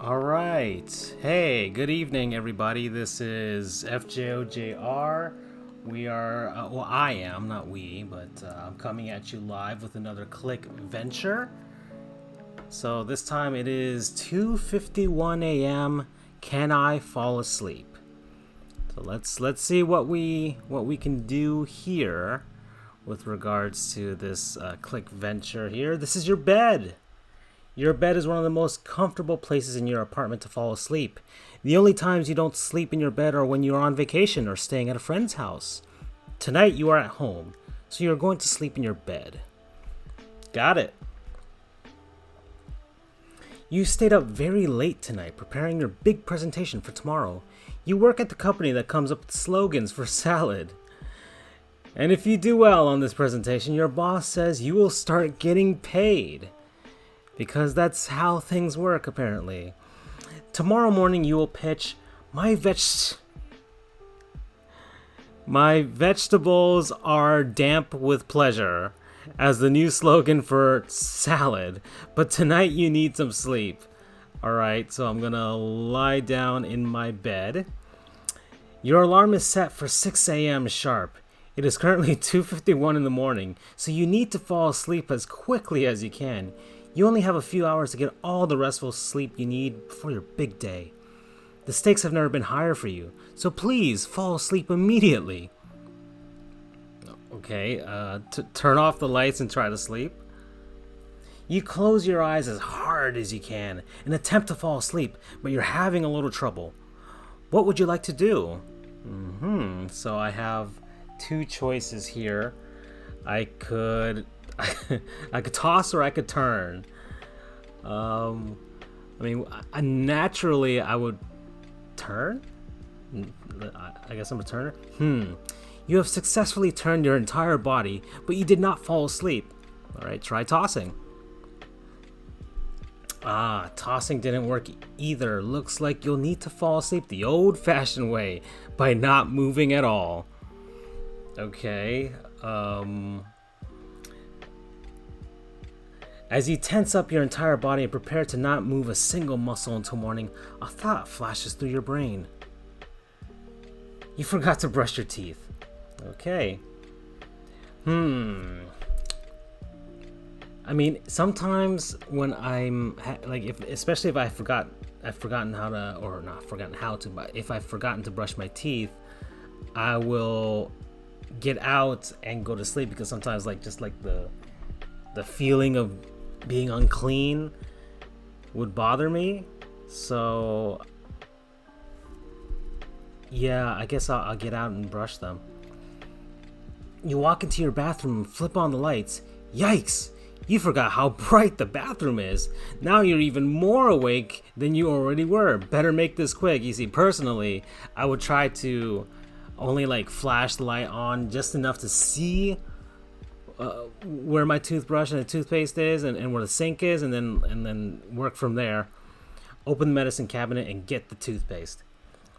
All right. Hey, good evening, everybody. This is FJOJR. We are, I am, not we, but I'm coming at you live with another Click Venture. So this time it is 2:51 a.m. Can I fall asleep? So let's see what we can do here with regards to this Click Venture here. This is your bed. Your bed is one of the most comfortable places in your apartment to fall asleep. The only times you don't sleep in your bed are when you're on vacation or staying at a friend's house. Tonight you are at home, so you're going to sleep in your bed. Got it. You stayed up very late tonight preparing your big presentation for tomorrow. You work at the company that comes up with slogans for salad. And if you do well on this presentation, your boss says you will start getting paid. Because that's how things work, apparently. Tomorrow morning you will pitch my vegetables are damp with pleasure as the new slogan for salad. But tonight you need some sleep. Alright, so I'm gonna lie down in my bed. Your alarm is set for 6 a.m. sharp. It is currently 2:51 in the morning, so you need to fall asleep as quickly as you can. You only have a few hours to get all the restful sleep you need before your big day. The stakes have never been higher for you, so please fall asleep immediately. Okay, turn off the lights and try to sleep. You close your eyes as hard as you can and attempt to fall asleep, but you're having a little trouble. What would you like to do? So I have two choices here. I could toss or I could turn. Naturally I would turn. I guess I'm a turner. You have successfully turned your entire body, but you did not fall asleep. All right, try tossing. Tossing didn't work either. Looks like you'll need to fall asleep the old-fashioned way by not moving at all. Okay. As you tense up your entire body and prepare to not move a single muscle until morning, a thought flashes through your brain. You forgot to brush your teeth. Okay. Sometimes when I'm especially if I've forgotten how to, or not forgotten how to, but if I've forgotten to brush my teeth, I will get out and go to sleep because sometimes the feeling of being unclean would bother me. So yeah, I guess I'll get out and brush them. You walk into your bathroom and flip on the lights. Yikes! You forgot how bright the bathroom is. Now you're even more awake than you already were. Better make this quick. You see, personally, I would try to only flash the light on just enough to see where my toothbrush and the toothpaste is and where the sink is, and then work from there. Open the medicine cabinet and get the toothpaste.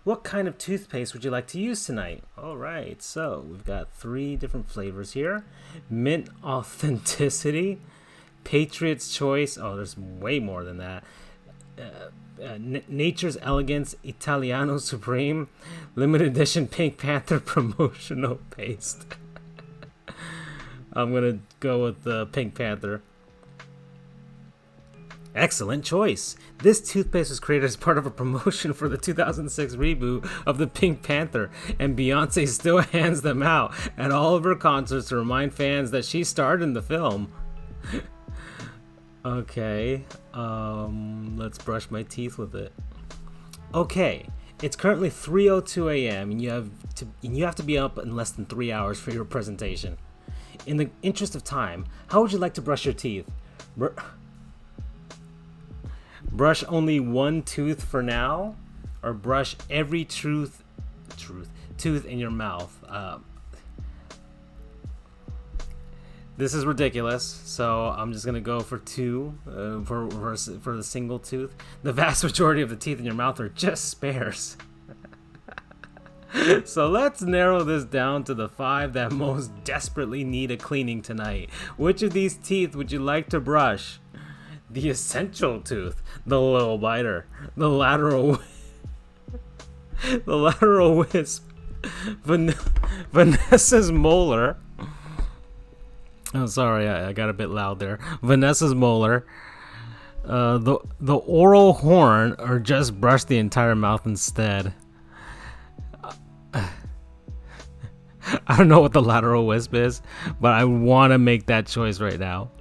What kind of toothpaste would you like to use tonight? Alright, so we've got 3 different flavors here. Mint Authenticity, Patriot's Choice, there's way more than that. Nature's Elegance Italiano Supreme, Limited Edition Pink Panther Promotional Paste. I'm gonna go with the Pink Panther. Excellent choice. This toothpaste was created as part of a promotion for the 2006 reboot of the Pink Panther, and Beyonce still hands them out at all of her concerts to remind fans that she starred in the film. Okay, let's brush my teeth with it. Okay, it's currently 3:02 a.m. and you have to be up in less than 3 hours for your presentation. In the interest of time, how would you like to brush your teeth? Brush only one tooth for now, or brush every tooth in your mouth? This is ridiculous, so I'm just gonna go for 2 for the single tooth. The vast majority of the teeth in your mouth are just spares. So let's narrow this down to the 5 that most desperately need a cleaning tonight. Which of these teeth would you like to brush? The essential tooth, the little biter, the lateral, the lateral wisp, Vanessa's molar. Oh, sorry, I got a bit loud there. Vanessa's molar, the oral horn, or just brush the entire mouth instead. I don't know what the lateral wisp is, but I want to make that choice right now.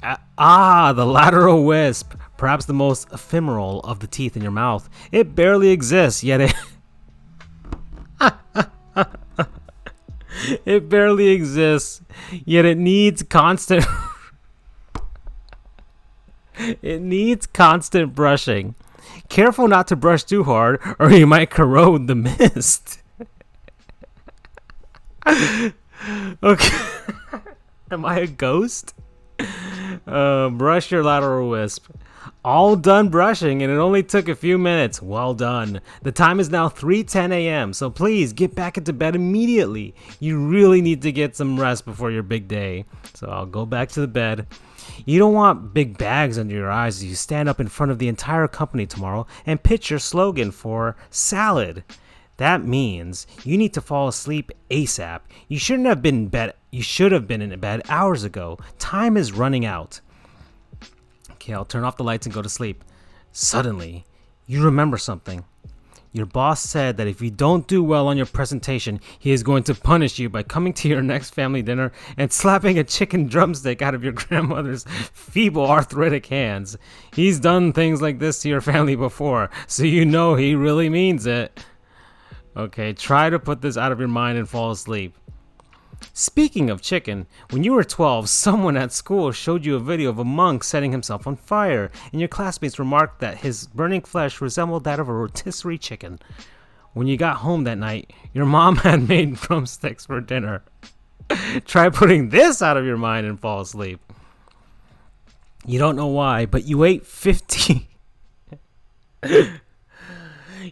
The lateral wisp, perhaps the most ephemeral of the teeth in your mouth. It barely exists, yet it barely exists, yet it needs constant it needs constant brushing. Careful not to brush too hard, or you might corrode the mist. Okay. Am I a ghost? Brush your lateral wisp. All done brushing, and it only took a few minutes. Well done. The time is now 3:10 a.m., so please get back into bed immediately. You really need to get some rest before your big day. So I'll go back to the bed. You don't want big bags under your eyes as you stand up in front of the entire company tomorrow and pitch your slogan for salad. That means you need to fall asleep ASAP. You should have been in bed hours ago. Time is running out. Okay, I'll turn off the lights and go to sleep. Suddenly, you remember something. Your boss said that if you don't do well on your presentation, he is going to punish you by coming to your next family dinner and slapping a chicken drumstick out of your grandmother's feeble arthritic hands. He's done things like this to your family before, so you know he really means it. Okay, try to put this out of your mind and fall asleep. Speaking of chicken, when you were 12, someone at school showed you a video of a monk setting himself on fire, and your classmates remarked that his burning flesh resembled that of a rotisserie chicken. When you got home that night, your mom had made drumsticks for dinner. Try putting this out of your mind and fall asleep. You don't know why, but you ate 50...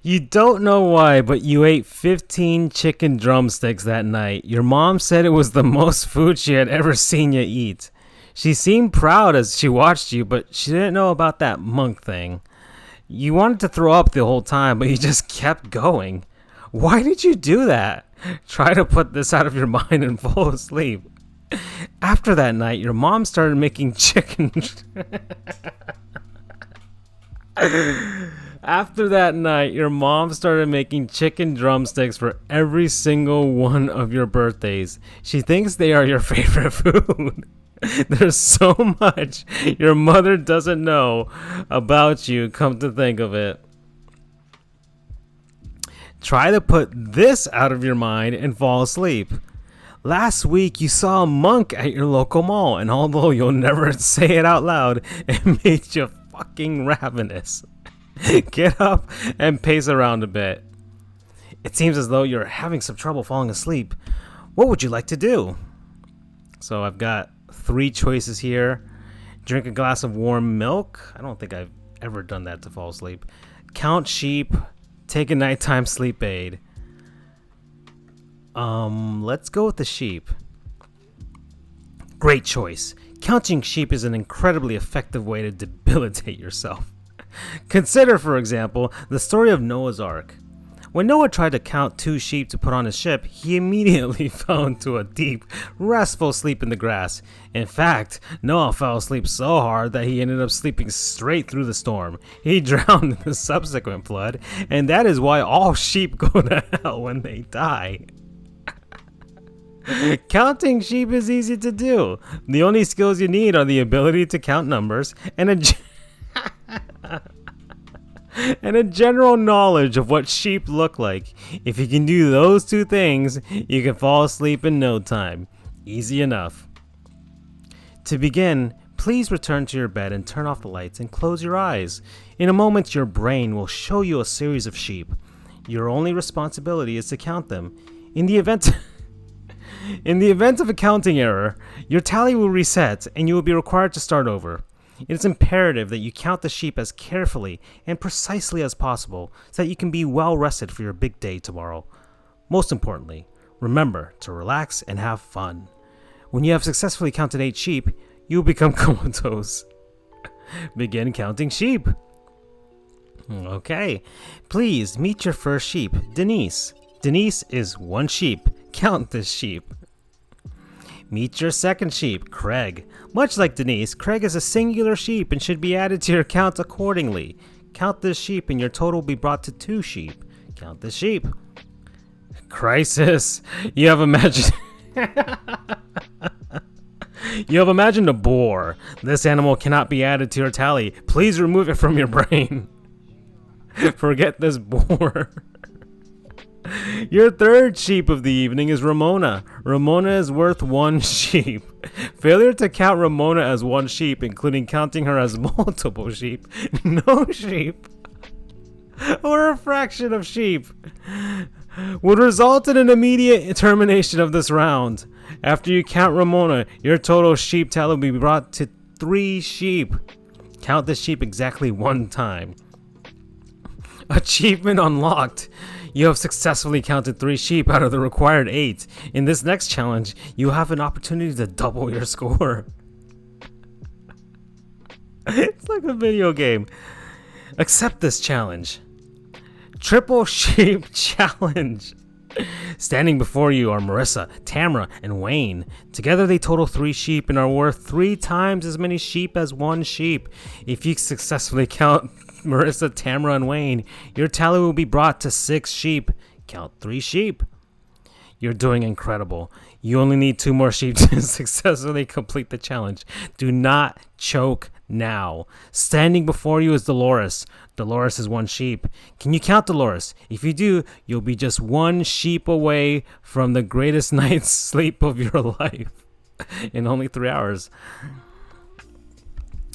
You don't know why, but you ate 15 chicken drumsticks that night. Your mom said it was the most food she had ever seen you eat. She seemed proud as she watched you, but she didn't know about that monk thing. You wanted to throw up the whole time, but you just kept going. Why did you do that? Try to put this out of your mind and fall asleep. After that night, your mom started making chicken... After that night, your mom started making chicken drumsticks for every single one of your birthdays. She thinks they are your favorite food. There's so much your mother doesn't know about you, come to think of it. Try to put this out of your mind and fall asleep. Last week, you saw a monk at your local mall, and although you'll never say it out loud, it made you fucking ravenous. Get up and pace around a bit. It seems as though you're having some trouble falling asleep. What would you like to do? So I've got 3 choices here. Drink a glass of warm milk. I don't think I've ever done that to fall asleep. Count sheep. Take a nighttime sleep aid. Let's go with the sheep. Great choice. Counting sheep is an incredibly effective way to debilitate yourself. Consider, for example, the story of Noah's Ark. When Noah tried to count 2 sheep to put on his ship, he immediately fell into a deep, restful sleep in the grass. In fact, Noah fell asleep so hard that he ended up sleeping straight through the storm. He drowned in the subsequent flood, and that is why all sheep go to hell when they die. Counting sheep is easy to do. The only skills you need are the ability to count numbers and a general knowledge of what sheep look like. If you can do those 2 things, you can fall asleep in no time. Easy enough. To begin, please return to your bed and turn off the lights and close your eyes. In a moment, your brain will show you a series of sheep. Your only responsibility is to count them. In the event of a counting error, your tally will reset and you will be required to start over. It is imperative that you count the sheep as carefully and precisely as possible so that you can be well rested for your big day tomorrow. Most importantly, remember to relax and have fun. When you have successfully counted 8 sheep, you will become comatose. Begin counting sheep. Okay. Please meet your first sheep, Denise. Denise is one sheep. Count this sheep. Meet your second sheep, Craig. Much like Denise, Craig is a singular sheep and should be added to your count accordingly. Count this sheep and your total will be brought to 2 sheep. Count this sheep. Crisis. You have imagined a boar. This animal cannot be added to your tally. Please remove it from your brain. Forget this boar. Your third sheep of the evening is Ramona. Ramona is worth 1 sheep. Failure to count Ramona as 1 sheep, including counting her as multiple sheep, no sheep, or a fraction of sheep, would result in an immediate termination of this round. After you count Ramona, your total sheep tally will be brought to 3 sheep. Count the sheep exactly 1 time. Achievement unlocked. You have successfully counted 3 sheep out of the required 8. In this next challenge, you have an opportunity to double your score. It's like a video game. Accept this challenge. Triple sheep challenge. Standing before you are Marissa, Tamara, and Wayne. Together they total 3 sheep and are worth 3 times as many sheep as 1 sheep. If you successfully count Marissa, Tamara, and Wayne, your tally will be brought to 6 sheep. Count 3 sheep. You're doing incredible. You only need 2 more sheep to successfully complete the challenge. Do not choke now. Standing before you is Dolores. Dolores is 1 sheep. Can you count Dolores? If you do, you'll be just 1 sheep away from the greatest night's sleep of your life in only 3 hours.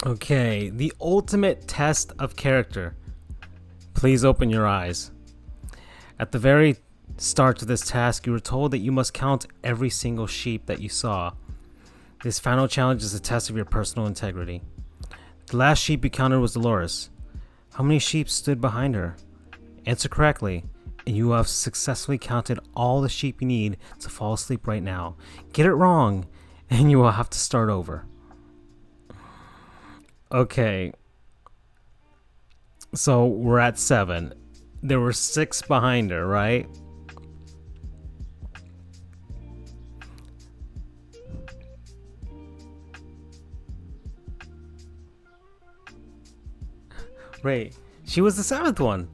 Okay, the ultimate test of character. Please open your eyes. At the very start of this task, you were told that you must count every single sheep that you saw. This final challenge is a test of your personal integrity. The last sheep you counted was Dolores. How many sheep stood behind her? Answer correctly, and you have successfully counted all the sheep you need to fall asleep right now. Get it wrong, and you will have to start over. Okay, so we're at 7. There were 6 behind her, right? Right, she was the 7th one.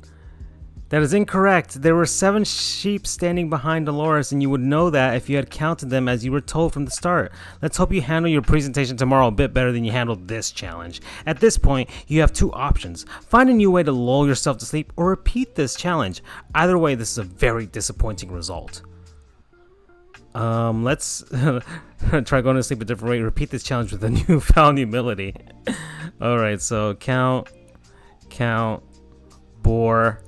That is incorrect. There were 7 sheep standing behind Dolores, and you would know that if you had counted them as you were told from the start. Let's hope you handle your presentation tomorrow a bit better than you handled this challenge. At this point, you have 2 options. Find a new way to lull yourself to sleep or repeat this challenge. Either way, this is a very disappointing result. Let's try going to sleep a different way. Repeat this challenge with a newfound humility. Alright, so count, bore,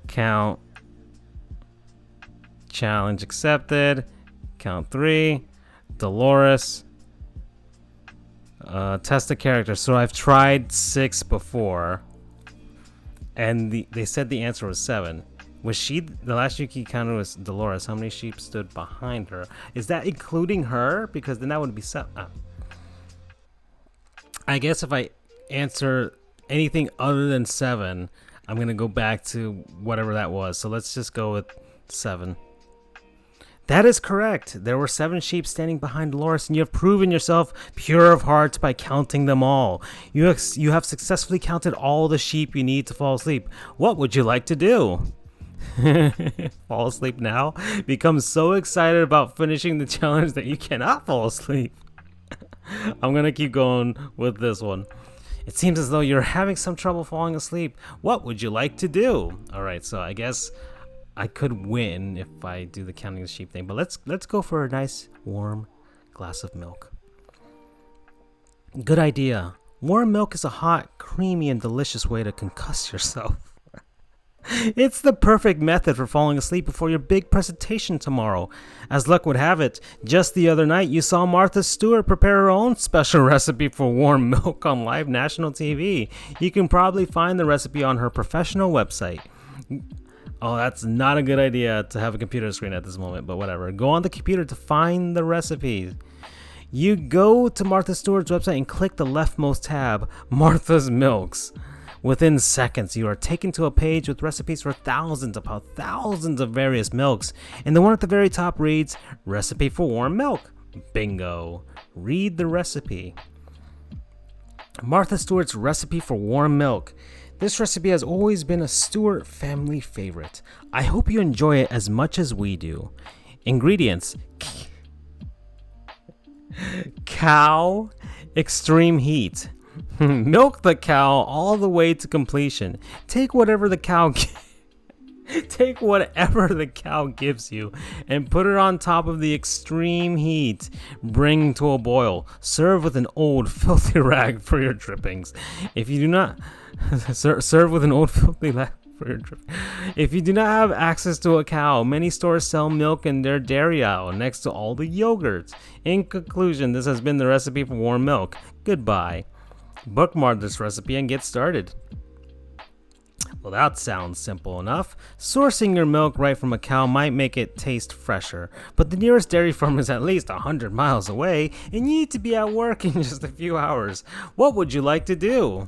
count, challenge accepted, count 3, Dolores, test the character. So I've tried 6 before, and they said the answer was 7. Was she, the last sheep you counted was Dolores. How many sheep stood behind her? Is that including her? Because then that would be 7. I guess if I answer anything other than 7, I'm going to go back to whatever that was. So let's just go with 7. That is correct. There were 7 sheep standing behind Dolores, and you have proven yourself pure of heart by counting them all. You have successfully counted all the sheep you need to fall asleep. What would you like to do? Fall asleep now? Become so excited about finishing the challenge that you cannot fall asleep. I'm going to keep going with this one. It seems as though you're having some trouble falling asleep. What would you like to do? All right, so I guess I could win if I do the counting the sheep thing, but let's go for a nice warm glass of milk. Good idea. Warm milk is a hot, creamy, and delicious way to concuss yourself. It's the perfect method for falling asleep before your big presentation tomorrow. As luck would have it, just the other night you saw Martha Stewart prepare her own special recipe for warm milk on live national TV. You can probably find the recipe on her professional website. Oh, that's not a good idea to have a computer screen at this moment, but whatever. Go on the computer to find the recipe. You go to Martha Stewart's website and click the leftmost tab, Martha's Milks. Within seconds, you are taken to a page with recipes for thousands of various milks, and the one at the very top reads, Recipe for Warm Milk. Bingo. Read the recipe. Martha Stewart's Recipe for Warm Milk. This recipe has always been a Stewart family favorite. I hope you enjoy it as much as we do. Ingredients: cow, extreme heat. Milk the cow all the way to completion. Take whatever the cow gives you and put it on top of the extreme heat. Bring to a boil. Serve with an old filthy rag for your drippings. If you do not serve with an old filthy rag for your drippings. If you do not have access to a cow, many stores sell milk in their dairy aisle next to all the yogurts. In conclusion, this has been the recipe for warm milk. Goodbye. Bookmark this recipe and get started. Well, that sounds simple enough. Sourcing your milk right from a cow might make it taste fresher, but the nearest dairy farm is at least 100 miles away, and you need to be at work in just a few hours. What would you like to do?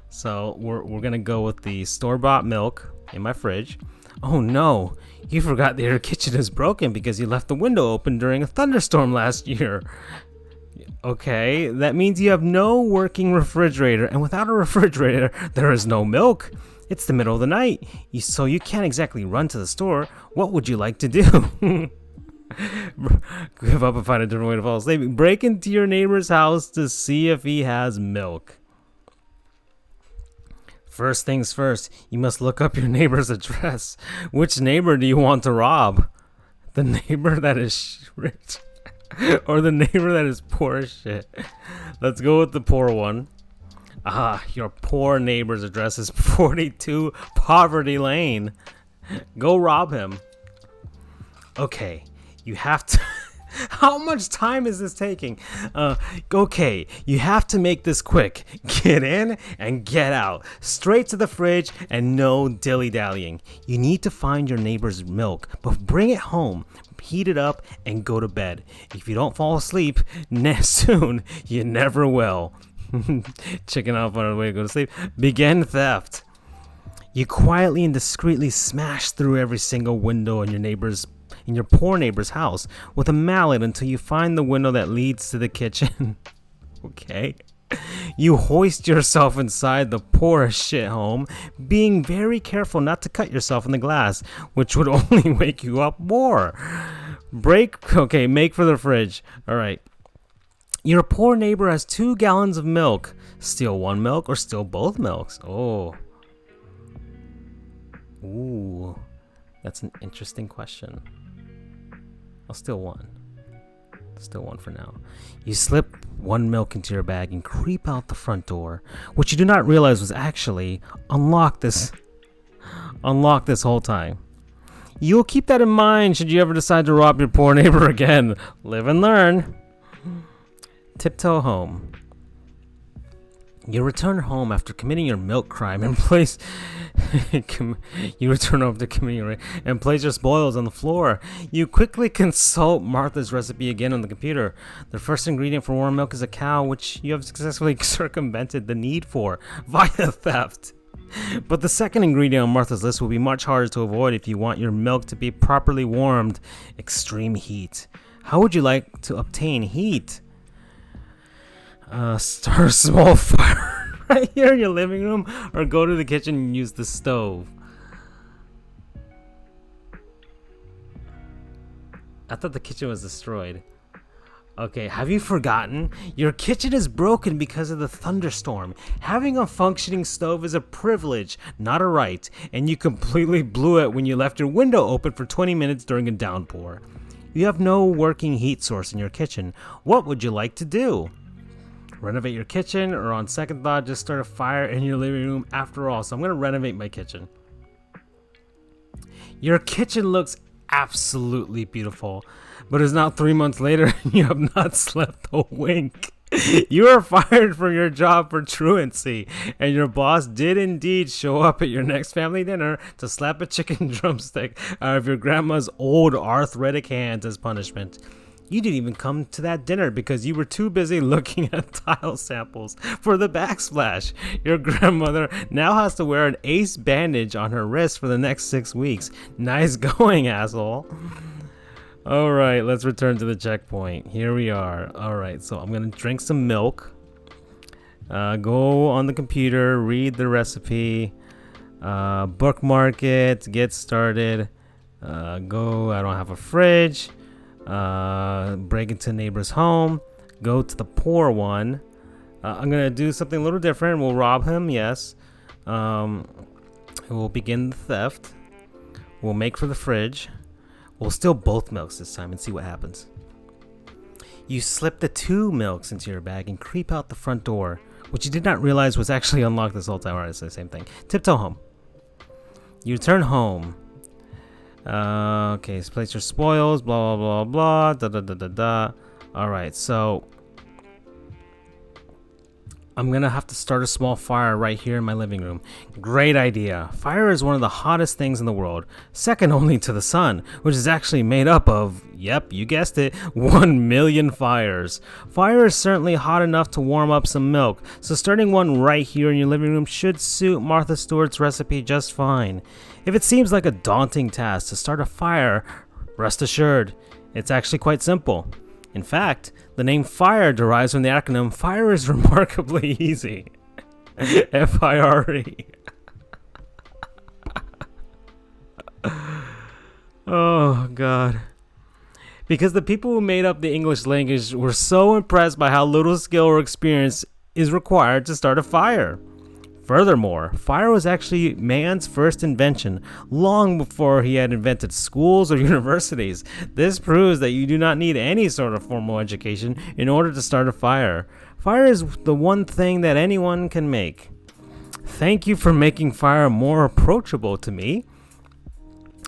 So we're gonna go with the store-bought milk in my fridge. Oh no, you forgot that your kitchen is broken because you left the window open during a thunderstorm last year. Okay, that means you have no working refrigerator, and without a refrigerator, there is no milk. It's the middle of the night, so you can't exactly run to the store. What would you like to do? Give up and find a different way to fall asleep. Break into your neighbor's house to see if he has milk. First things first, you must look up your neighbor's address. Which neighbor do you want to rob? The neighbor that is rich? Or the neighbor that is poor as shit? Let's go with the poor one. Your poor neighbor's address is 42 Poverty Lane. Go rob him. Okay, you have to... How much time is this taking? Okay, you have to make this quick. Get in and get out. Straight to the fridge and no dilly-dallying. You need to find your neighbor's milk, but bring it home. Heat it up and go to bed. If you don't fall asleep soon, you never will. Chicken out on the way to go to sleep. Begin theft. You quietly and discreetly smash through every single window in your poor neighbor's house with a mallet until you find the window that leads to the kitchen. Okay. You hoist yourself inside the poor as shit home, being very careful not to cut yourself in the glass, which would only wake you up more. Make for the fridge. All right. Your poor neighbor has 2 gallons of milk. Steal one milk or steal both milks? Oh. Ooh. That's an interesting question. I'll steal one. Still one for now. You slip one milk into your bag and creep out the front door, which you do not realize was actually unlocked this whole time. You'll keep that in mind should you ever decide to rob your poor neighbor again. Live and learn. Tiptoe home. You return home after committing your milk crime and place your spoils on the floor. You quickly consult Martha's recipe again on the computer. The first ingredient for warm milk is a cow, which you have successfully circumvented the need for via theft. But the second ingredient on Martha's list will be much harder to avoid if you want your milk to be properly warmed. Extreme heat. How would you like to obtain heat? Start a small fire right here in your living room, or go to the kitchen and use the stove. I thought the kitchen was destroyed. Okay, have you forgotten? Your kitchen is broken because of the thunderstorm. Having a functioning stove is a privilege, not a right, and you completely blew it when you left your window open for 20 minutes during a downpour. You have no working heat source in your kitchen. What would you like to do? Renovate your kitchen, or on second thought, just start a fire in your living room after all. So I'm going to renovate my kitchen. Your kitchen looks absolutely beautiful, but it's now 3 months later and you have not slept a wink. You are fired from your job for truancy, and your boss did indeed show up at your next family dinner to slap a chicken drumstick out of your grandma's old arthritic hands as punishment. You didn't even come to that dinner because you were too busy looking at tile samples for the backsplash. Your grandmother now has to wear an ace bandage on her wrist for the next 6 weeks. Nice going, asshole. Alright, let's return to the checkpoint. Here we are. Alright, so I'm going to drink some milk. Go on the computer, read the recipe, bookmark it, get started. I don't have a fridge. Break into a neighbor's home. Go to the poor one. I'm going to do something a little different. We'll rob him, yes. We'll begin the theft. We'll make for the fridge. We'll steal both milks this time and see what happens. You slip the 2 milks into your bag and creep out the front door, which you did not realize was actually unlocked this whole time. Alright, it's the same thing. Tiptoe home. You return home. Okay, so place your spoils, blah, blah, blah, blah, da, da, da, da, da. Alright, so I'm gonna have to start a small fire right here in my living room. Great idea. Fire is one of the hottest things in the world, second only to the sun, which is actually made up of, yep, you guessed it, 1 million fires. Fire is certainly hot enough to warm up some milk, so starting one right here in your living room should suit Martha Stewart's recipe just fine. If it seems like a daunting task to start a fire, rest assured, it's actually quite simple. In fact, the name fire derives from the acronym FIRE is remarkably easy. F-I-R-E. Oh, God. Because the people who made up the English language were so impressed by how little skill or experience is required to start a fire. Furthermore, fire was actually man's first invention, long before he had invented schools or universities. This proves that you do not need any sort of formal education in order to start a fire. Fire is the one thing that anyone can make. Thank you for making fire more approachable to me.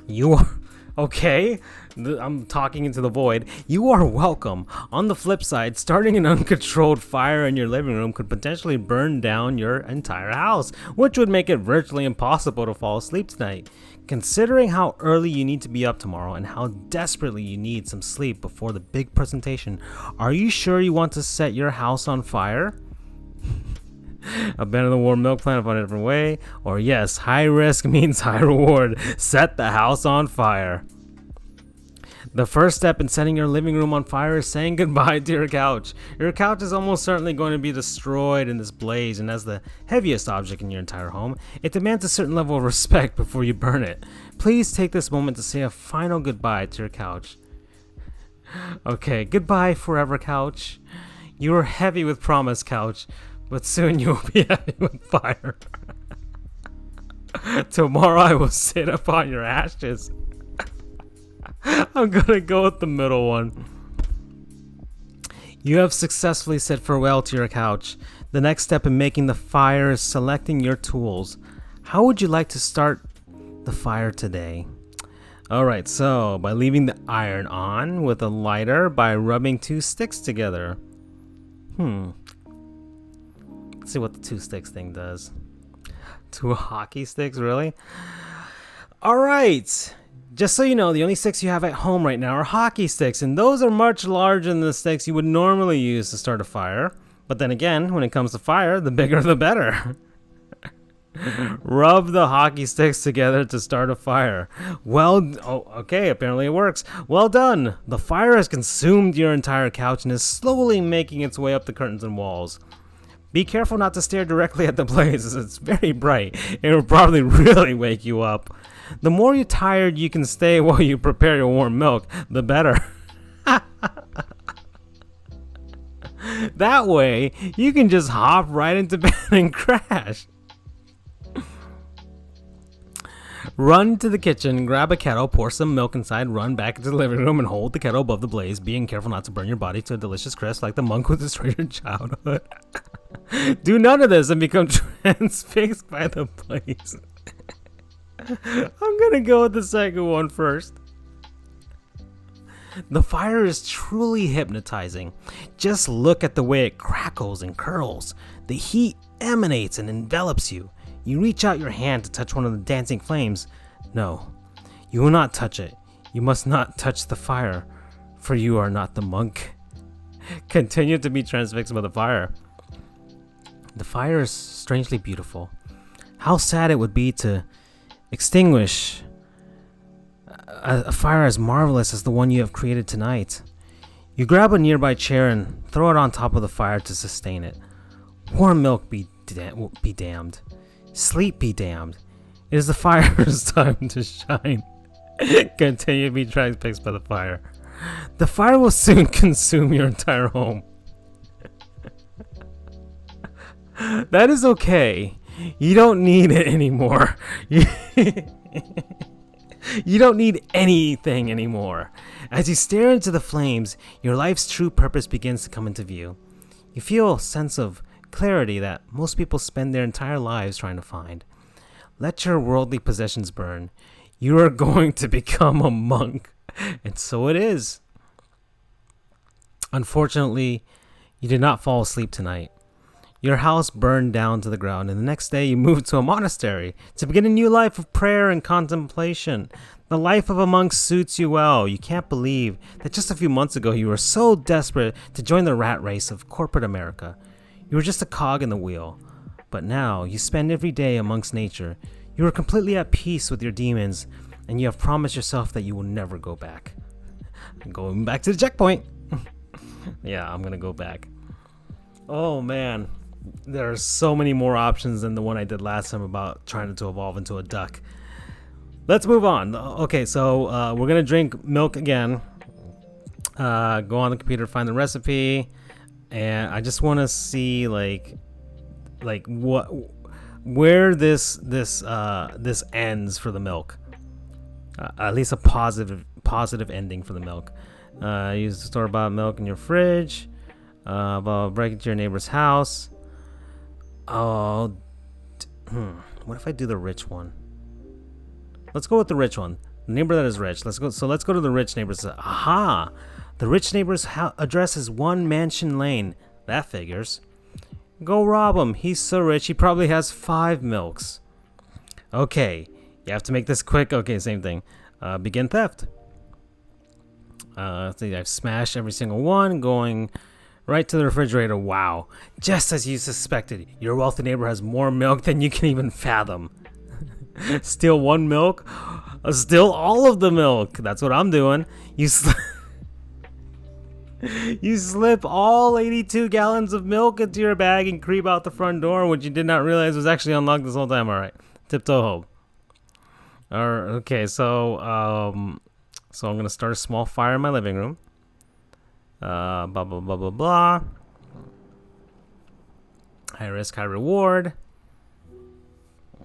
You are... Okay, I'm talking into the void. You are welcome. On the flip side, starting an uncontrolled fire in your living room could potentially burn down your entire house, which would make it virtually impossible to fall asleep tonight. Considering how early you need to be up tomorrow and how desperately you need some sleep before the big presentation, are you sure you want to set your house on fire? Abandon the warm milk plan, find a different way. Or yes, high risk means high reward. Set the house on fire. The first step in setting your living room on fire is saying goodbye to your couch. Your couch is almost certainly going to be destroyed in this blaze, and as the heaviest object in your entire home, it demands a certain level of respect before you burn it. Please take this moment to say a final goodbye to your couch. Okay, goodbye forever, couch. You are heavy with promise, couch. But soon you will be heavy with fire. Tomorrow I will sit upon your ashes. I'm gonna go with the middle one. You have successfully said farewell to your couch. The next step in making the fire is selecting your tools. How would you like to start the fire today? Alright, so by leaving the iron on with a lighter by rubbing 2 sticks together. Let's see what the 2 sticks thing does. 2 hockey sticks, really? Alright! Just so you know, the only sticks you have at home right now are hockey sticks, and those are much larger than the sticks you would normally use to start a fire. But then again, when it comes to fire, the bigger the better. Rub the hockey sticks together to start a fire. Okay, apparently it works. Well done! The fire has consumed your entire couch and is slowly making its way up the curtains and walls. Be careful not to stare directly at the blaze, as it's very bright. It will probably really wake you up. The more you're tired you can stay while you prepare your warm milk, the better. That way, you can just hop right into bed and crash. Run to the kitchen, grab a kettle, pour some milk inside, run back into the living room, and hold the kettle above the blaze, being careful not to burn your body to a delicious crisp like the monk who destroyed your childhood. Do none of this and become transfixed by the blaze. I'm gonna go with the second one first. The fire is truly hypnotizing. Just look at the way it crackles and curls. The heat emanates and envelops you. You reach out your hand to touch one of the dancing flames. No, you will not touch it. You must not touch the fire. for you are not the monk. Continue to be transfixed by the fire. The fire is strangely beautiful. How sad it would be to extinguish a fire as marvelous as the one you have created tonight. You grab a nearby chair and throw it on top of the fire to sustain it. Warm milk be damned. Sleep be damned. It is the fire's time to shine. Continue to be transfixed by the fire. The fire will soon consume your entire home. That is okay. You don't need it anymore. You don't need anything anymore. As you stare into the flames, your life's true purpose begins to come into view. You feel a sense of clarity that most people spend their entire lives trying to find. Let your worldly possessions burn. You are going to become a monk. And so it is. Unfortunately, you did not fall asleep tonight. Your house burned down to the ground, and the next day you moved to a monastery to begin a new life of prayer and contemplation. The life of a monk suits you well. You can't believe that just a few months ago you were so desperate to join the rat race of corporate America. You were just a cog in the wheel. But now you spend every day amongst nature. You are completely at peace with your demons, and you have promised yourself that you will never go back. Going back to the checkpoint. Yeah, I'm gonna go back. Oh man. There are so many more options than the one I did last time about trying to evolve into a duck. Let's move on. Okay, so we're gonna drink milk again. Go on the computer, find the recipe, and I just want to see like what, where this ends for the milk. At least a positive ending for the milk. Use the store-bought milk in your fridge. Break into your neighbor's house. Oh, what if I do the rich one? Let's go with the rich one. The neighbor that is rich. Let's go to the rich neighbor's. Aha! The rich neighbor's address is 1 Mansion Lane. That figures. Go rob him. He's so rich, he probably has 5 milks. Okay, you have to make this quick. Okay, same thing. Begin theft. See, I've smashed every single one, going right to the refrigerator. Wow. Just as you suspected, your wealthy neighbor has more milk than you can even fathom. Steal 1 milk? Steal all of the milk. That's what I'm doing. You slip all 82 gallons of milk into your bag and creep out the front door, which you did not realize was actually unlocked this whole time. All right. Tiptoe home. Okay, so I'm going to start a small fire in my living room. Blah, blah, blah, blah, blah. High risk, high reward.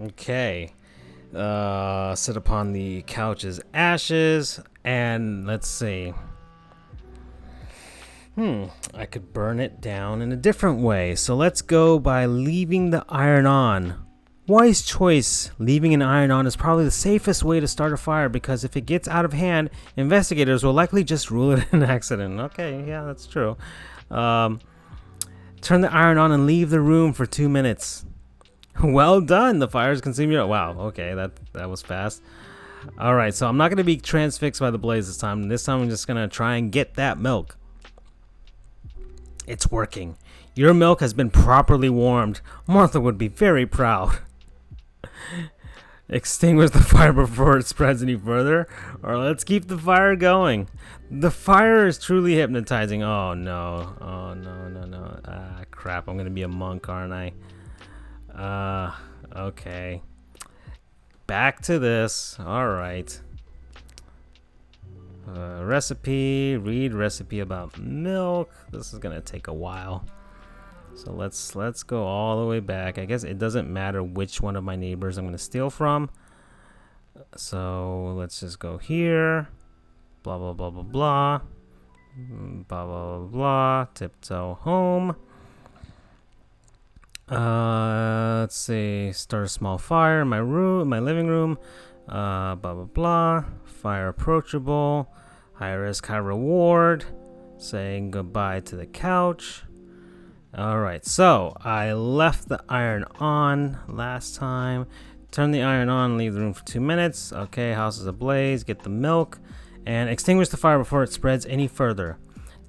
Okay. Sit upon the couch's ashes. And let's see. I could burn it down in a different way. So let's go by leaving the iron on. Wise choice. Leaving an iron on is probably the safest way to start a fire, because if it gets out of hand, investigators will likely just rule it an accident. Okay, yeah, that's true. Turn the iron on and leave the room for 2 minutes. Well done. The fire's consuming your... Wow, okay, that was fast. All right, so I'm not going to be transfixed by the blaze this time. This time I'm just going to try and get that milk. It's working. Your milk has been properly warmed. Martha would be very proud. Extinguish the fire before it spreads any further, or let's keep the fire going. The fire is truly hypnotizing. Oh no. Oh no. Ah, crap. I'm gonna be a monk, aren't I? Okay. Back to this. Alright. Recipe. Read recipe about milk. This is gonna take a while. So let's go all the way back. I guess it doesn't matter which one of my neighbors I'm going to steal from. So let's just go here. Blah, blah, blah, blah, blah. Blah, blah, blah, blah. Tiptoe home. Let's see. Start a small fire in my room, my living room. Blah, blah, blah. Fire approachable. High risk, high reward. Saying goodbye to the couch. Alright, so I left the iron on last time. Turn the iron on, leave the room for 2 minutes. Okay, house is ablaze. Get the milk and extinguish the fire before it spreads any further.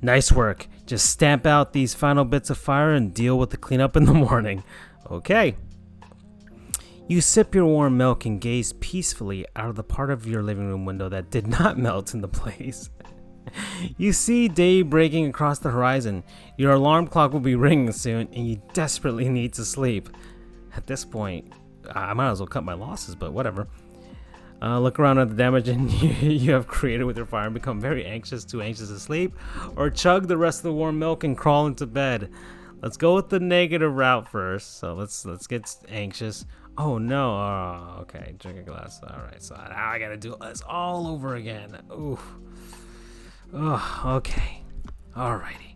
Nice work. Just stamp out these final bits of fire and deal with the cleanup in the morning. Okay. You sip your warm milk and gaze peacefully out of the part of your living room window that did not melt into place. You see day breaking across the horizon. Your alarm clock will be ringing soon, and you desperately need to sleep. At this point, I might as well cut my losses, but whatever. Look around at the damage you have created with your fire and become very anxious, too anxious to sleep, or chug the rest of the warm milk and crawl into bed. Let's go with the negative route first. So let's get anxious. Oh no! Okay, drink a glass. All right, so now I gotta do this all over again. Ooh. Oh, okay. Alrighty.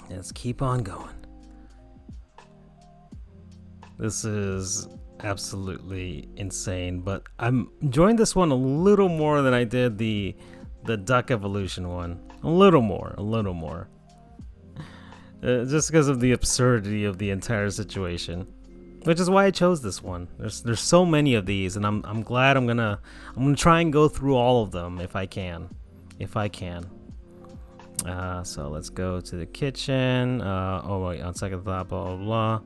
Let's keep on going. This is absolutely insane, but I'm enjoying this one a little more than I did the duck evolution one. A little more. Just because of the absurdity of the entire situation, which is why I chose this one. There's so many of these, and I'm glad I'm gonna try and go through all of them if I can. So let's go to the kitchen. Oh wait, on second thought, blah blah blah.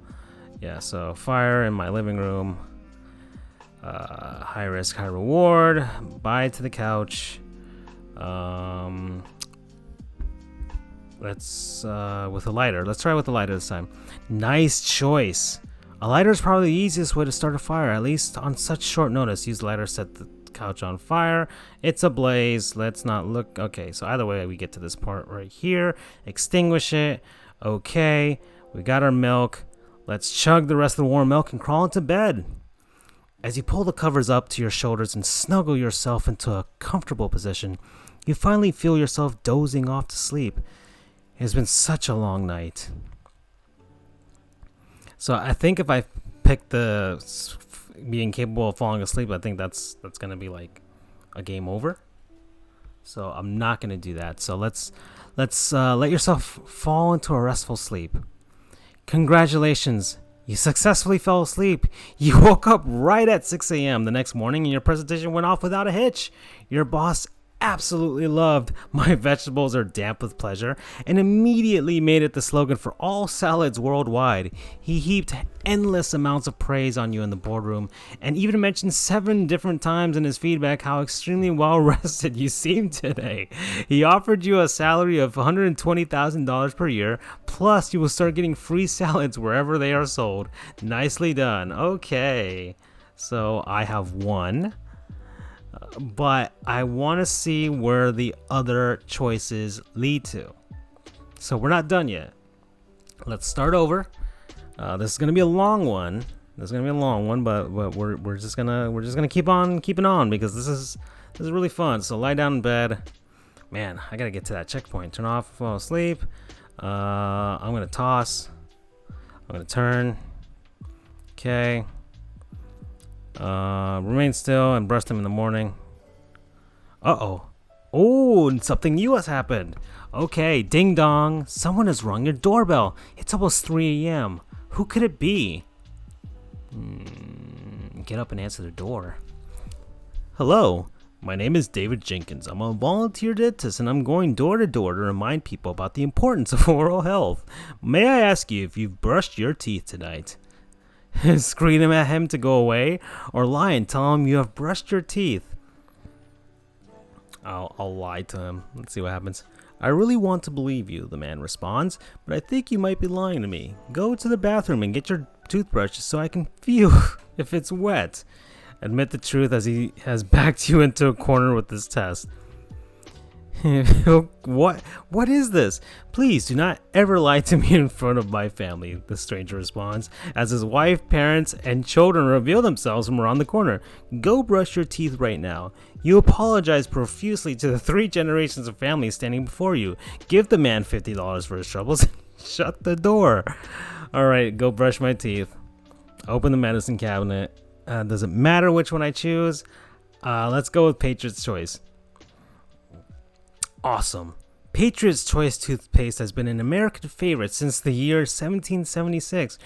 Yeah, so fire in my living room. High risk, high reward. Bye to the couch. Let's with a lighter. Let's try with a lighter this time. Nice choice. A lighter is probably the easiest way to start a fire, at least on such short notice. Use lighter, set the couch on fire. It's ablaze. Let's not look. Okay, so either way, we get to this part right here. Extinguish it. Okay, we got our milk. Let's chug the rest of the warm milk and crawl into bed. As you pull the covers up to your shoulders and snuggle yourself into a comfortable position, you finally feel yourself dozing off to sleep. It has been such a long night. So I think if I pick the being capable of falling asleep, I think that's gonna be like a game over. So I'm not gonna do that. So let's let yourself fall into a restful sleep. Congratulations, you successfully fell asleep. You woke up right at 6 a.m. the next morning and your presentation went off without a hitch. Your boss absolutely loved "My vegetables are damp with pleasure" and immediately made it the slogan for all salads worldwide. He heaped endless amounts of praise on you in the boardroom and even mentioned 7 different times in his feedback how extremely well rested you seemed today. He offered you a salary of $120,000 per year, plus you will start getting free salads wherever they are sold. Nicely done. Okay, so I have one. But I want to see where the other choices lead to. So we're not done yet. Let's start over. This is gonna be a long one. But we're just gonna keep on keeping on because this is really fun. So lie down in bed. Man, I gotta get to that checkpoint. Turn off, fall asleep. I'm gonna toss. I'm gonna turn. Okay. Remain still and brush them in the morning. Oh, and something new has happened. Okay, ding dong. Someone has rung your doorbell. It's almost 3 a.m. Who could it be? Get up and answer the door. Hello, my name is David Jenkins. I'm a volunteer dentist and I'm going door to door to remind people about the importance of oral health. May I ask you if you've brushed your teeth tonight? Scream at him to go away, or lie and tell him you have brushed your teeth. I'll lie to him. Let's see what happens. I really want to believe you, the man responds, but I think you might be lying to me. Go to the bathroom and get your toothbrush so I can feel if it's wet. Admit the truth as he has backed you into a corner with this test. What is this? Please do not ever lie to me in front of my family, the stranger responds, as his wife, parents, and children reveal themselves from around the corner. Go brush your teeth right now. You apologize profusely to the 3 generations of families standing before you. Give the man $50 for his troubles and shut the door. Alright, go brush my teeth. Open the medicine cabinet. Does it matter which one I choose? Let's go with Patriot's Choice. Awesome. Patriot's Choice toothpaste has been an American favorite since the year 1776.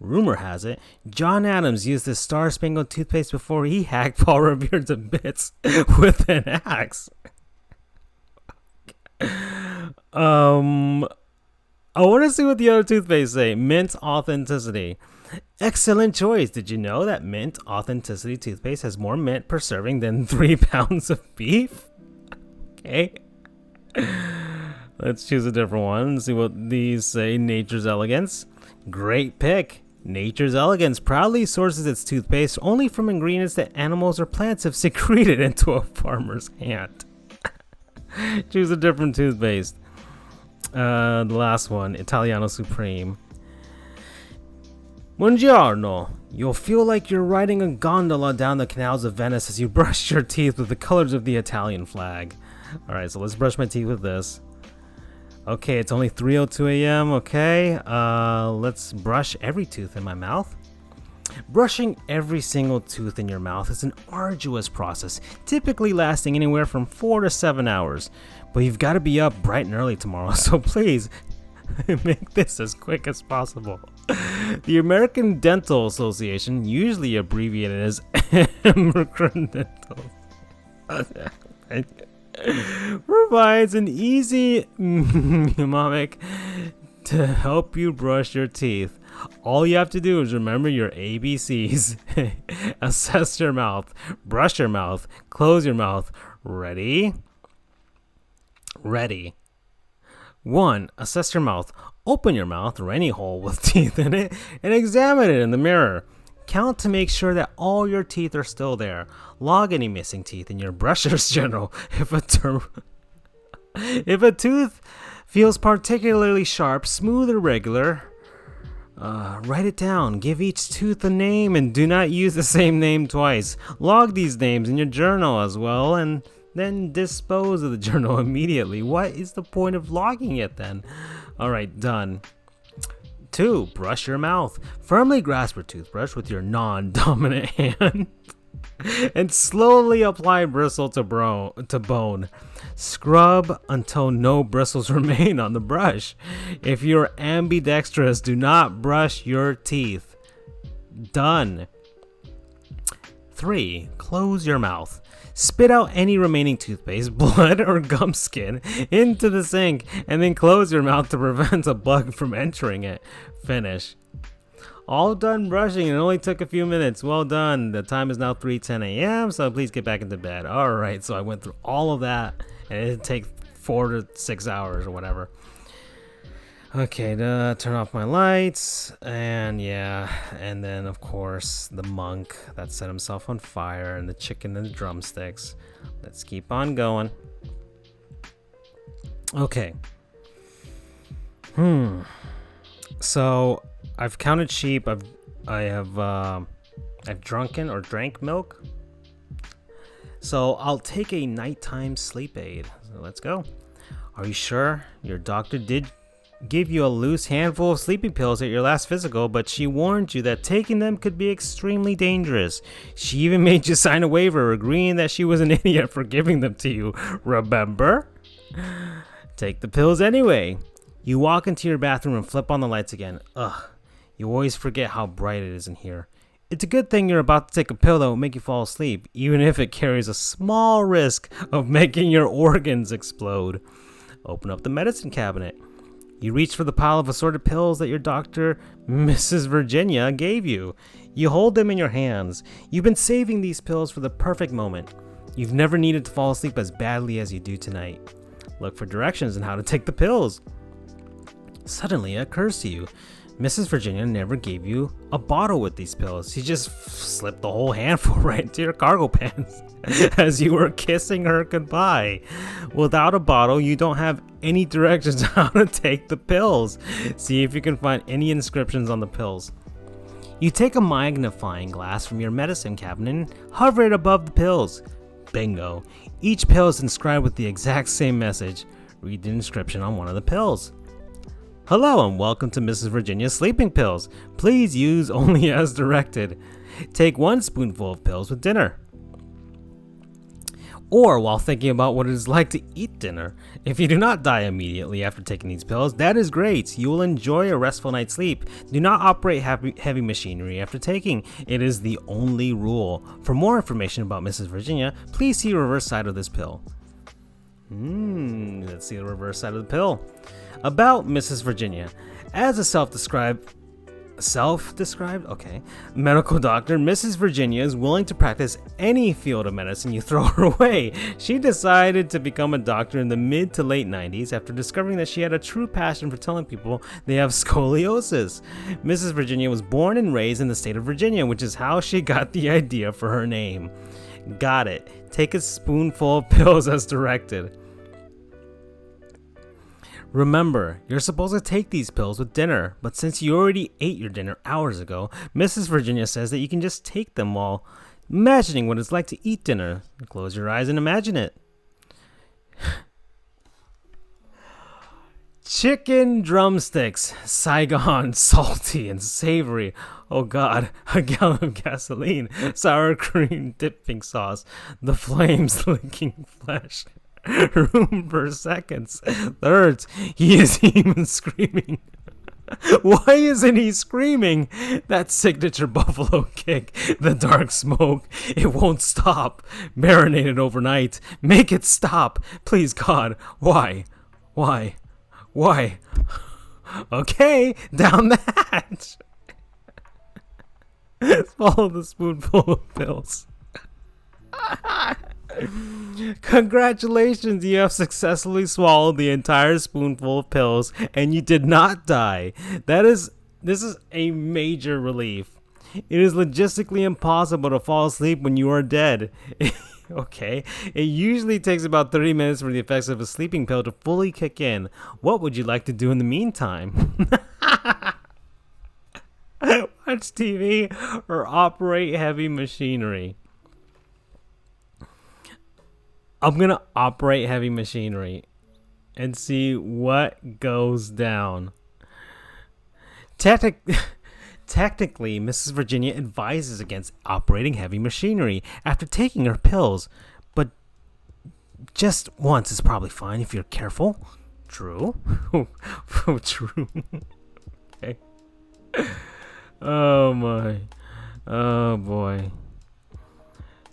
Rumor has it, John Adams used this star-spangled toothpaste before he hacked Paul Revere to bits with an axe. I want to see what the other toothpaste say. Mint Authenticity. Excellent choice. Did you know that Mint Authenticity toothpaste has more mint per serving than 3 pounds of beef? Okay. Let's choose a different one and see what these say. Nature's Elegance. Great pick. Nature's Elegance proudly sources its toothpaste only from ingredients that animals or plants have secreted into a farmer's hand. Choose a different toothpaste. The last one, Italiano Supreme. Buongiorno. You'll feel like you're riding a gondola down the canals of Venice as you brush your teeth with the colors of the Italian flag. Alright, so let's brush my teeth with this. Okay, it's only 3:02 a.m. Okay, let's brush every tooth in my mouth. Brushing every single tooth in your mouth is an arduous process, typically lasting anywhere from 4 to 7 hours. But you've got to be up bright and early tomorrow, so please make this as quick as possible. The American Dental Association, usually abbreviated as American Dental, provides an easy mnemonic to help you brush your teeth. All you have to do is remember your ABCs. Assess your mouth, brush your mouth, close your mouth. Ready? Ready. 1. Assess your mouth. Open your mouth or any hole with teeth in it and examine it in the mirror. Count to make sure that all your teeth are still there. Log any missing teeth in your brusher's journal. If a tooth feels particularly sharp, smooth, or regular, write it down. Give each tooth a name and do not use the same name twice. Log these names in your journal as well and then dispose of the journal immediately. What is the point of logging it then? Alright, done. 2. Brush your mouth. Firmly grasp your toothbrush with your non-dominant hand and slowly apply bristle to bone. Scrub until no bristles remain on the brush. If you're ambidextrous, do not brush your teeth. Done. 3. Close your mouth. Spit out any remaining toothpaste, blood, or gum skin into the sink, and then close your mouth to prevent a bug from entering it. Finish. All done brushing, and it only took a few minutes. Well done. The time is now 3:10 a.m., so please get back into bed. Alright, so I went through all of that, and it didn't take 4 to 6 hours or whatever. Okay, turn off my lights, and yeah, and then of course the monk that set himself on fire, and the chicken and the drumsticks. Let's keep on going. Okay. So I've counted sheep. I've drunken or drank milk. So I'll take a nighttime sleep aid. So let's go. Are you sure? Your doctor did give you a loose handful of sleeping pills at your last physical, but she warned you that taking them could be extremely dangerous. She even made you sign a waiver agreeing that she was an idiot for giving them to you. Remember? Take the pills anyway. You walk into your bathroom and flip on the lights again. Ugh, you always forget how bright it is in here. It's a good thing you're about to take a pill that will make you fall asleep, even if it carries a small risk of making your organs explode. Open up the medicine cabinet. You reach for the pile of assorted pills that your doctor, Mrs. Virginia, gave you. You hold them in your hands. You've been saving these pills for the perfect moment. You've never needed to fall asleep as badly as you do tonight. Look for directions on how to take the pills. Suddenly it occurs to you, Mrs. Virginia never gave you a bottle with these pills. She just slipped the whole handful right into your cargo pants as you were kissing her goodbye. Without a bottle, you don't have any directions on how to take the pills. See if you can find any inscriptions on the pills. You take a magnifying glass from your medicine cabinet and hover it above the pills. Bingo. Each pill is inscribed with the exact same message. Read the inscription on one of the pills. Hello and welcome to Mrs. Virginia's sleeping pills. Please use only as directed. Take 1 spoonful of pills with dinner. or while thinking about what it is like to eat dinner. If you do not die immediately after taking these pills, that is great. You will enjoy a restful night's sleep. Do not operate heavy machinery after taking. It is the only rule. For more information about Mrs. Virginia, please see the reverse side of this pill. Let's see the reverse side of the pill. About Mrs. Virginia. As a self-described medical doctor, Mrs. Virginia is willing to practice any field of medicine you throw her way. She decided to become a doctor in the mid to late 90s after discovering that she had a true passion for telling people they have scoliosis. Mrs. Virginia was born and raised in the state of Virginia, which is how she got the idea for her name. Got it. Take a spoonful of pills as directed. Remember, you're supposed to take these pills with dinner, but since you already ate your dinner hours ago, Mrs. Virginia says that you can just take them while imagining what it's like to eat dinner. Close your eyes and imagine it. Chicken drumsticks, Saigon, salty and savory. Oh God, a gallon of gasoline, sour cream dipping sauce, the flames licking flesh. Room per seconds. Third, he is even screaming. Why isn't he screaming? That signature buffalo kick, the dark smoke, it won't stop. Marinated overnight. Make it stop. Please God. Why? Okay, down the hatch. Swallow the spoonful of pills. Congratulations, you have successfully swallowed the entire spoonful of pills and you did not die. This is a major relief. It is logistically impossible to fall asleep when you are dead. Okay, it usually takes about 30 minutes for the effects of a sleeping pill to fully kick in. What would you like to do in the meantime? Watch TV or operate heavy machinery? I'm going to operate heavy machinery and see what goes down. Technically, Mrs. Virginia advises against operating heavy machinery after taking her pills, but just once is probably fine if you're careful. True. True. Okay. Oh my. Oh boy.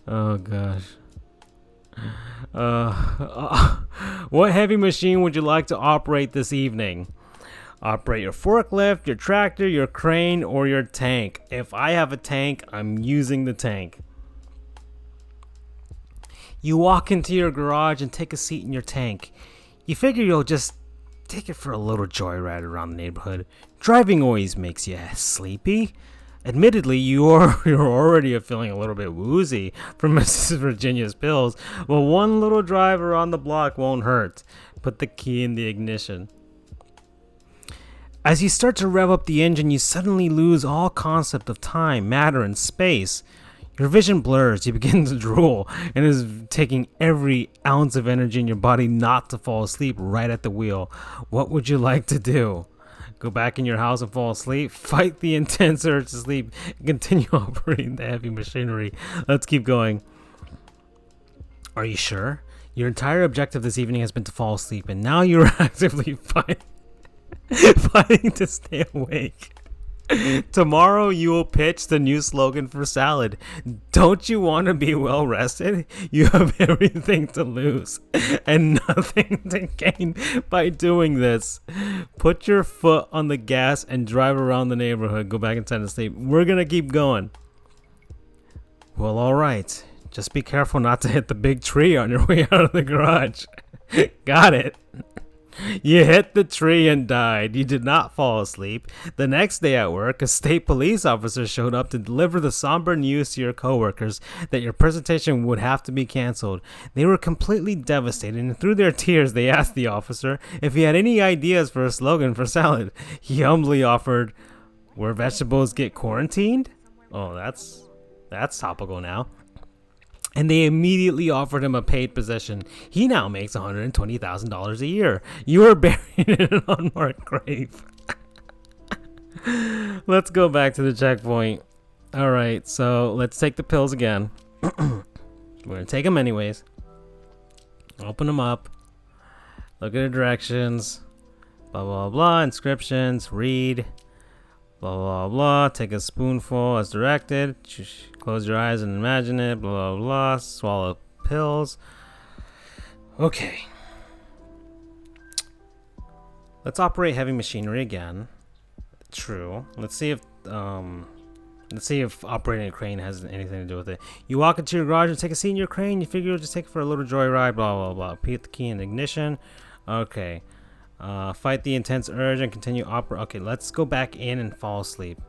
Oh gosh. What heavy machine would you like to operate this evening? Operate your forklift, your tractor, your crane, or your tank. If I have a tank, I'm using the tank. You walk into your garage and take a seat in your tank. You figure you'll just take it for a little joyride around the neighborhood. Driving always makes you sleepy. Admittedly, you're already feeling a little bit woozy from Mrs. Virginia's pills, but one little drive around the block won't hurt. Put the key in the ignition. As you start to rev up the engine, you suddenly lose all concept of time, matter, and space. Your vision blurs, you begin to drool, and it is taking every ounce of energy in your body not to fall asleep right at the wheel. What would you like to do? Go back in your house and fall asleep? Fight the intense urge to sleep and continue operating the heavy machinery. Let's keep going. Are you sure? Your entire objective this evening has been to fall asleep, and now you're actively fighting to stay awake. Tomorrow you will pitch the new slogan for salad. Don't you want to be well rested? You have everything to lose and nothing to gain by doing this. Put your foot on the gas and drive around the neighborhood. Go back inside to sleep. We're going to keep going. Well, all right. Just be careful not to hit the big tree on your way out of the garage. Got it. You hit the tree and died. You did not fall asleep. The next day at work, a state police officer showed up to deliver the somber news to your coworkers that your presentation would have to be canceled. They were completely devastated, and through their tears, they asked the officer if he had any ideas for a slogan for salad. He humbly offered, "Where vegetables get quarantined?" Oh, that's topical now. And they immediately offered him a paid position. He now makes $120,000 a year. You are buried in an unmarked grave. Let's go back to the checkpoint. All right, so let's take the pills again. We're going to take them anyways. Open them up. Look at the directions. Blah, blah, blah. Inscriptions. Read. Blah, blah, blah. Take a spoonful as directed. Close your eyes and imagine it. Blah, blah, blah. Swallow pills. Okay. Let's operate heavy machinery again. True. Let's see if operating a crane has anything to do with it. You walk into your garage and take a seat in your crane. You figure you'll just take it for a little joyride. Blah, blah, blah. Put the key in ignition. Okay. Fight the intense urge and continue operate. Okay, let's go back in and fall asleep.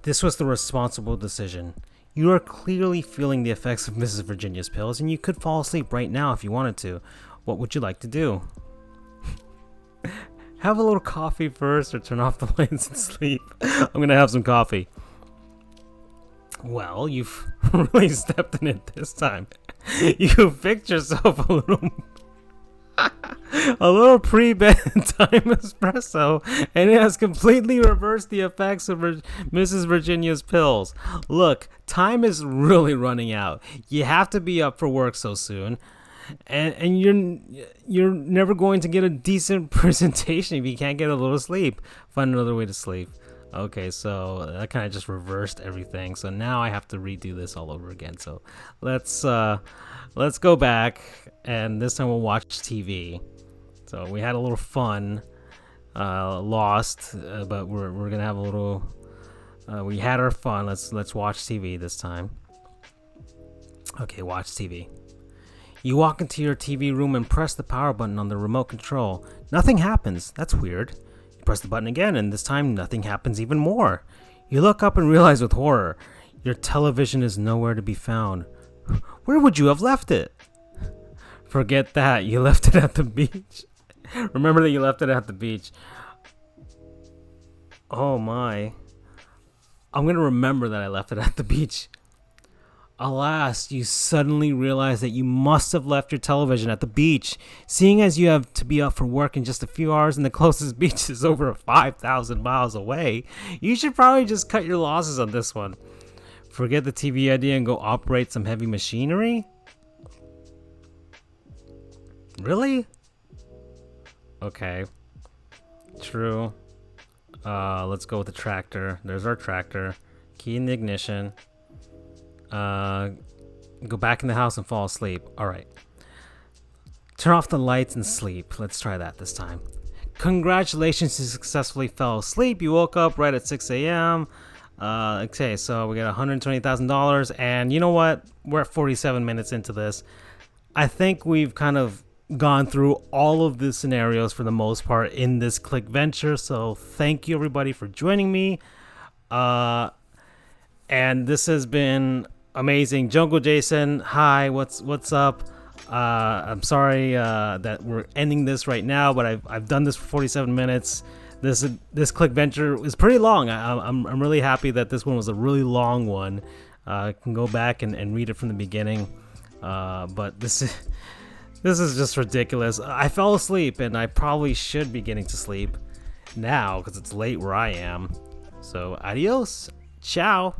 This was the responsible decision. You are clearly feeling the effects of Mrs. Virginia's pills, and you could fall asleep right now if you wanted to. What would you like to do? Have a little coffee first or turn off the lights and sleep. I'm going to have some coffee. Well, you've really stepped in it this time. You picked yourself a little pre-bedtime espresso, and it has completely reversed the effects of Mrs. Virginia's pills. Look, time is really running out. You have to be up for work so soon, and you're never going to get a decent presentation if you can't get a little sleep. Find another way to sleep. Okay, so that kind of just reversed everything. So now I have to redo this all over again. So let's go back, and this time we'll watch TV. So we had a little fun, lost, but we're gonna have a little. We had our fun. Let's watch TV this time. Okay, watch TV. You walk into your TV room and press the power button on the remote control. Nothing happens. That's weird. You press the button again, and this time nothing happens even more. You look up and realize with horror, your television is nowhere to be found. Where would you have left it? Forget that. You left it at the beach. Remember that you left it at the beach. Oh my. I'm going to remember that I left it at the beach. Alas, you suddenly realize that you must have left your television at the beach. Seeing as you have to be up for work in just a few hours and the closest beach is over 5,000 miles away, you should probably just cut your losses on this one. Forget the TV idea and go operate some heavy machinery? Really? Okay. True. Let's go with the tractor. There's our tractor. Key in the ignition. Go back in the house and fall asleep. All right. Turn off the lights and sleep. Let's try that this time. Congratulations, you successfully fell asleep. You woke up right at 6 a.m. Okay, so we got $120,000, and you know what? We're at 47 minutes into this. I think we've kind of gone through all of the scenarios for the most part in this Click Venture. So thank you everybody for joining me. And this has been amazing. Jungle Jason, hi, what's up? I'm sorry that we're ending this right now, but I've done this for 47 minutes. This Click Venture is pretty long. I'm really happy that this one was a really long one. I can go back and read it from the beginning. But this is just ridiculous. I fell asleep, and I probably should be getting to sleep now because it's late where I am. So adios, ciao.